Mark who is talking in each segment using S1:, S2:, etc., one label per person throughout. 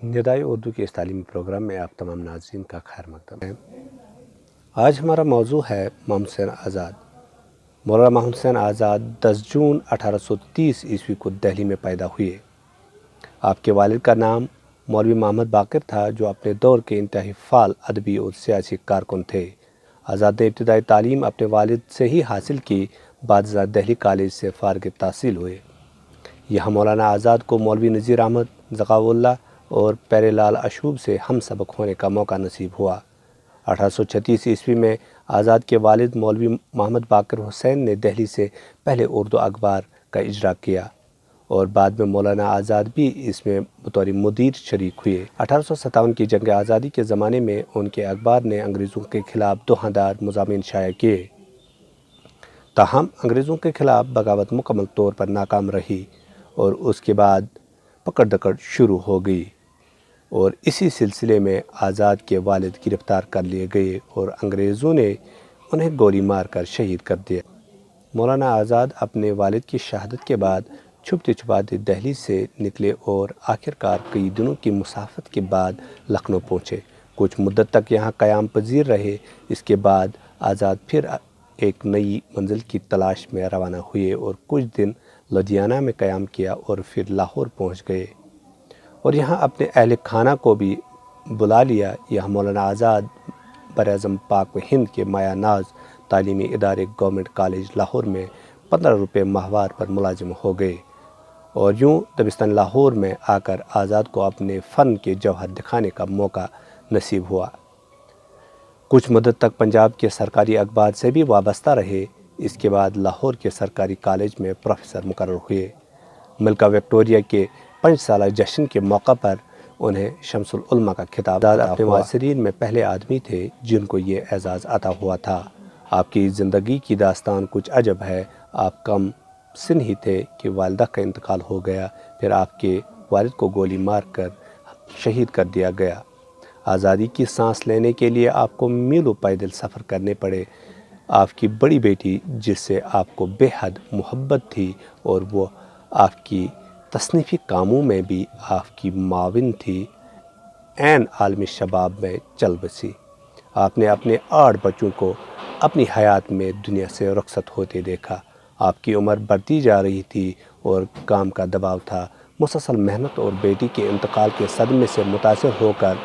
S1: ندائے اردو کے اس تعلیمی پروگرام میں آپ تمام ناظرین کا خیر مقدم ہے۔ آج ہمارا موضوع ہے محمد حسین آزاد۔ مولانا محمد حسین آزاد 10 جون 1830 عیسوی کو دہلی میں پیدا ہوئے۔ آپ کے والد کا نام مولوی محمد باقر تھا، جو اپنے دور کے انتہائی فعال ادبی اور سیاسی کارکن تھے۔ آزاد نے ابتدائی تعلیم اپنے والد سے ہی حاصل کی، بعد ازاں دہلی کالج سے فارغ تحصیل ہوئے۔ یہاں مولانا آزاد کو مولوی نذیر احمد ذکاء اللہ اور پیرے لال اشوب سے ہم سبق ہونے کا موقع نصیب ہوا۔ 1836 عیسوی میں آزاد کے والد مولوی محمد باقر حسین نے دہلی سے پہلے اردو اخبار کا اجرا کیا اور بعد میں مولانا آزاد بھی اس میں بطور مدیر شریک ہوئے۔ 1857 کی جنگ آزادی کے زمانے میں ان کے اخبار نے انگریزوں کے خلاف دھواندار مضامین شائع کیے، تاہم انگریزوں کے خلاف بغاوت مکمل طور پر ناکام رہی اور اس کے بعد پکڑ دکڑ شروع ہو گئی، اور اسی سلسلے میں آزاد کے والد گرفتار کر لیے گئے اور انگریزوں نے انہیں گولی مار کر شہید کر دیا۔ مولانا آزاد اپنے والد کی شہادت کے بعد چھپتے چھپاتے دہلی سے نکلے اور آخرکار کئی دنوں کی مسافت کے بعد لکھنؤ پہنچے۔ کچھ مدت تک یہاں قیام پذیر رہے۔ اس کے بعد آزاد پھر ایک نئی منزل کی تلاش میں روانہ ہوئے اور کچھ دن لدھیانہ میں قیام کیا اور پھر لاہور پہنچ گئے اور یہاں اپنے اہل خانہ کو بھی بلا لیا۔ یہاں مولانا آزاد براعظم پاک و ہند کے مایہ ناز تعلیمی ادارے گورنمنٹ کالج لاہور میں 15 روپے ماہوار پر ملازم ہو گئے، اور یوں دبستان لاہور میں آ کر آزاد کو اپنے فن کے جوہر دکھانے کا موقع نصیب ہوا۔ کچھ مدت تک پنجاب کے سرکاری اخبار سے بھی وابستہ رہے۔ اس کے بعد لاہور کے سرکاری کالج میں پروفیسر مقرر ہوئے۔ ملکہ وکٹوریہ کے 5 سالہ جشن کے موقع پر انہیں شمس العلماء کا خطاب اپنے معاصرین میں پہلے آدمی تھے جن کو یہ اعزاز عطا ہوا تھا۔ آپ کی زندگی کی داستان کچھ عجب ہے۔ آپ کم سن ہی تھے کہ والدہ کا انتقال ہو گیا، پھر آپ کے والد کو گولی مار کر شہید کر دیا گیا۔ آزادی کی سانس لینے کے لیے آپ کو میلوں پیدل سفر کرنے پڑے۔ آپ کی بڑی بیٹی، جس سے آپ کو بے حد محبت تھی اور وہ آپ کی تصنیفی کاموں میں بھی آپ کی معاون تھی، عین عالم شباب میں چل بسی۔ آپ نے اپنے 8 بچوں کو اپنی حیات میں دنیا سے رخصت ہوتے دیکھا۔ آپ کی عمر بڑھتی جا رہی تھی اور کام کا دباؤ تھا۔ مسلسل محنت اور بیٹی کے انتقال کے صدمے سے متاثر ہو کر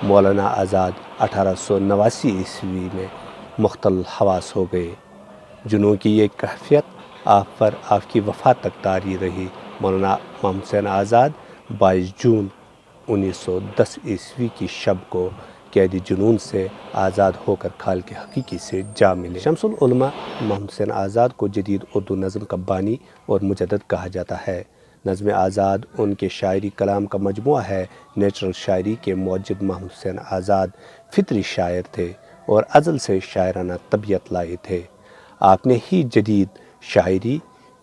S1: مولانا آزاد 1889 عیسوی میں مختل حواس ہو گئے۔ جنوں کی یہ کیفیت آپ پر آپ کی وفات تک طاری رہی۔ مولانا محمد حسین آزاد 22 جون 1910 عیسوی کی شب کو قیدی جنون سے آزاد ہو کر خالق حقیقی سے جا ملے۔ شمس العلماء محمد حسین آزاد کو جدید اردو نظم کا بانی اور مجدد کہا جاتا ہے۔ نظم آزاد ان کے شاعری کلام کا مجموعہ ہے۔ نیچرل شاعری کے موجد محمد حسین آزاد فطری شاعر تھے اور ازل سے شاعرانہ طبیعت لائے تھے۔ آپ نے ہی جدید شاعری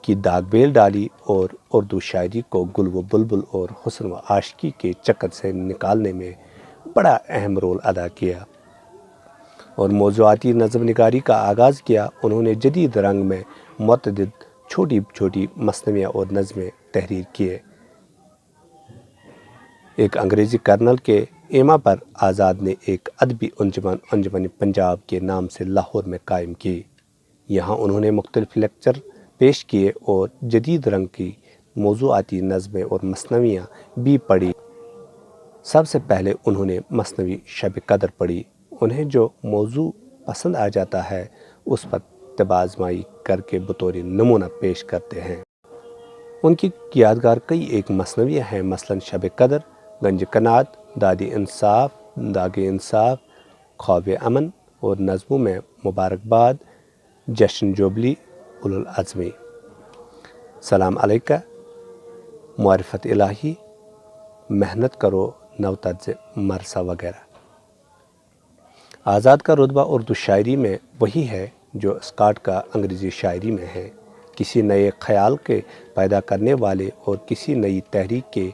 S1: کی داغ بیل ڈالی اور اردو شاعری کو گل و بلبل اور حسن و عاشقی کے چکر سے نکالنے میں بڑا اہم رول ادا کیا اور موضوعاتی نظم نگاری کا آغاز کیا۔ انہوں نے جدید رنگ میں متعدد چھوٹی چھوٹی مثنویاں اور نظمیں تحریر کیے۔ ایک انگریزی کرنل کے ایما پر آزاد نے ایک ادبی انجمن انجمن پنجاب کے نام سے لاہور میں قائم کی۔ یہاں انہوں نے مختلف لیکچر پیش کیے اور جدید رنگ کی موضوعاتی نظمیں اور مثنویاں بھی پڑھی۔ سب سے پہلے انہوں نے مثنوی شب قدر پڑھی۔ انہیں جو موضوع پسند آ جاتا ہے اس پر طب آزمائی کر کے بطور نمونہ پیش کرتے ہیں۔ ان کی یادگار کئی ایک مثنویاں ہیں، مثلاً شب قدر، گنج قناعت، داد انصاف، داغ انصاف، خواب امن، اور نظموں میں مبارکباد، جشن جوبلی، اولو العزمی، سلام علیکہ، معرفت الہی، محنت کرو، نو طرز مرثا وغیرہ۔ آزاد کا رتبہ اردو شاعری میں وہی ہے جو اسکاٹ کا انگریزی شاعری میں ہے۔ کسی نئے خیال کے پیدا کرنے والے اور کسی نئی تحریک کے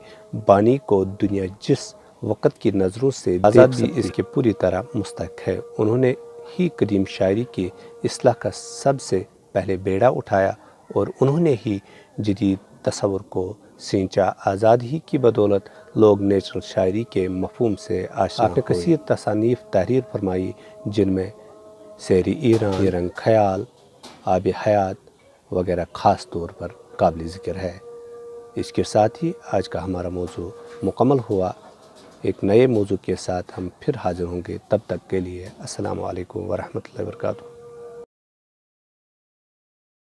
S1: بانی کو دنیا جس وقت کی نظروں سے آزاد بھی اس کے پوری طرح مستحق ہے۔ انہوں نے ہی قدیم شاعری کی اصلاح کا سب سے پہلے بیڑا اٹھایا اور انہوں نے ہی جدید تصور کو سینچا آزادی کی بدولت لوگ نیچرل شاعری کے مفہوم سے آشنا ہوئے۔ آپ نے کثیر تصانیف تحریر فرمائی جن میں سیر ایران، رنگ خیال، آب حیات وغیرہ خاص طور پر قابل ذکر ہے۔ اس کے ساتھ ہی آج کا ہمارا موضوع مکمل ہوا۔ ایک نئے موضوع کے ساتھ ہم پھر حاضر ہوں گے، تب تک کے لیے السلام علیکم ورحمۃ اللہ وبرکاتہ۔